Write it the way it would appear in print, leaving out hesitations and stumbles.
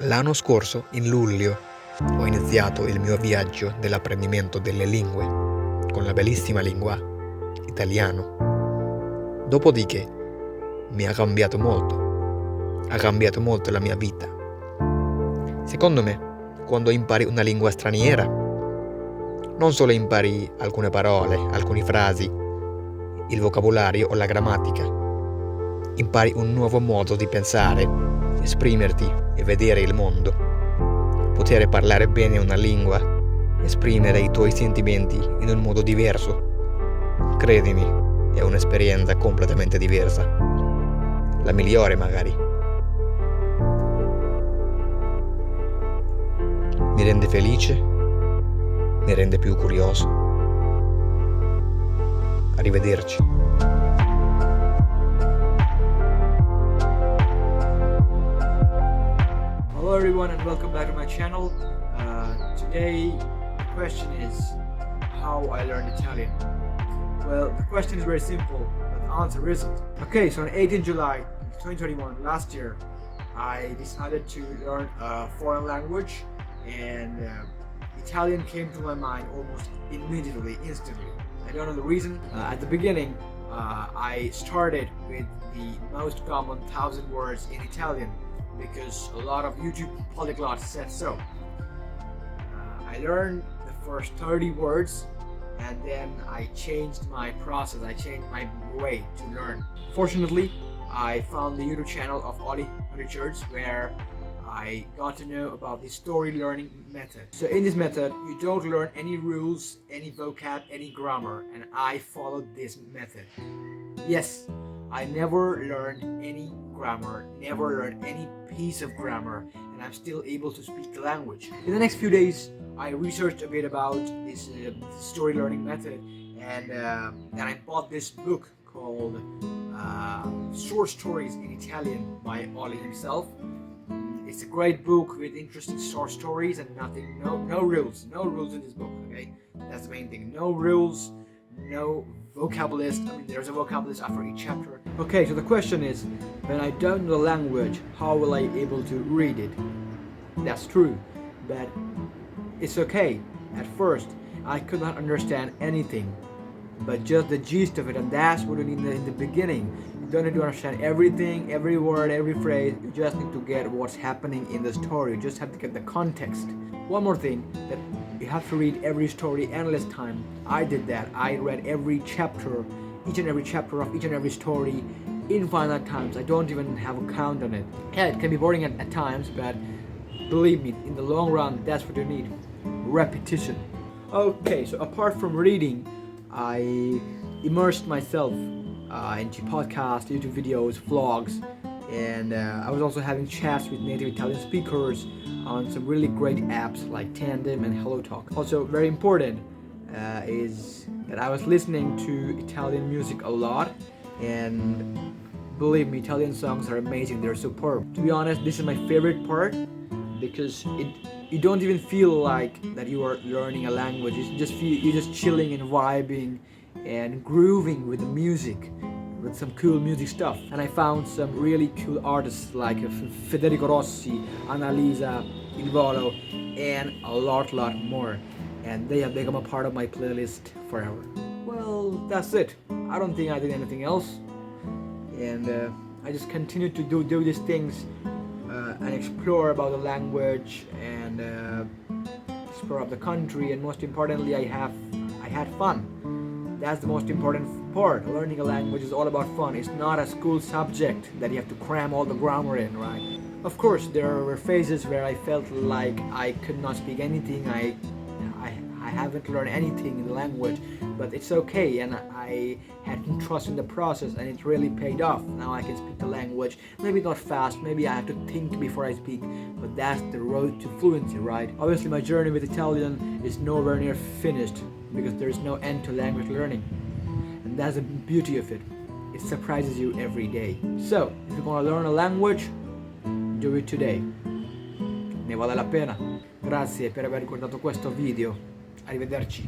L'anno scorso, in luglio, ho iniziato il mio viaggio dell'apprendimento delle lingue con la bellissima lingua italiano. Dopodiché mi ha cambiato molto la mia vita. Secondo me, quando impari una lingua straniera, non solo impari alcune parole, alcune frasi, il vocabolario o la grammatica, impari un nuovo modo di pensare, esprimerti e vedere il mondo. Poter parlare bene una lingua, esprimere i tuoi sentimenti in un modo diverso, credimi, è un'esperienza completamente diversa. La migliore magari. Mi rende felice, mi rende più curioso. Arrivederci. Hello everyone and welcome back to my channel. Today the question is how I learned Italian. Well, the question is very simple, but the answer isn't. Okay, so on 18 July 2021, last year, I decided to learn a foreign language, and Italian came to my mind almost immediately, instantly. I don't know the reason. At the beginning, I started with the most common 1,000 words in Italian, because a lot of YouTube polyglots said so. I learned the first 30 words and then I changed my process, I changed my way to learn. Fortunately, I found the YouTube channel of ARRIVEDERCI where I got to know about the story learning method. So in this method, you don't learn any rules, any vocab, any grammar, and I followed this method. Yes, I never learned any grammar, never learned any piece of grammar, and I'm still able to speak the language. In the next few days, I researched a bit about this story learning method, and then I bought this book called Short Stories in Italian by Oli himself. It's a great book with interesting short stories and no rules in this book, okay? That's the main thing, no rules, no vocab list. I mean, there's a vocab list after each chapter. Okay, so the question is, when I don't know the language, how will I be able to read it? That's true, but it's okay. At first, I could not understand anything, but just the gist of it, and that's what you need in the beginning. You don't need to understand everything, every word, every phrase. You just need to get what's happening in the story. You just have to get the context. One more thing, that you have to read every story endless time. I did that. I read every chapter, each and every chapter of each and every story infinite times. I don't even have a count on it. Yeah, it can be boring at times, but believe me, in the long run, that's what you need. Repetition. Okay, so apart from reading, I immersed myself into podcasts, YouTube videos, vlogs, and I was also having chats with native Italian speakers on some really great apps like Tandem and HelloTalk. Also, very important is that I was listening to Italian music a lot, and believe me, Italian songs are amazing, they're superb. To be honest, this is my favorite part, because you don't even feel like that you are learning a language. You're just chilling and vibing and grooving with the music, with some cool music stuff. And I found some really cool artists like Federico Rossi, Annalisa, Il Volo, and a lot more. And they have become a part of my playlist forever. Well, that's it. I don't think I did anything else. And I just continued to do these things and explore about the language and explore of the country, and most importantly, I had fun. That's the most important part. Learning a language is all about fun. It's not a school subject that you have to cram all the grammar in, right? Of course, there were phases where I felt like I could not speak anything. I haven't learned anything in the language, but it's okay, and I had trust in the process, and it really paid off. Now I can speak the language, maybe not fast, maybe I have to think before I speak, but that's the road to fluency, right? Obviously my journey with Italian is nowhere near finished, because there is no end to language learning, and that's the beauty of it. It surprises you every day. So, if you want to learn a language, do it today. Ne vale la pena. Grazie per aver guardato questo video. Arrivederci.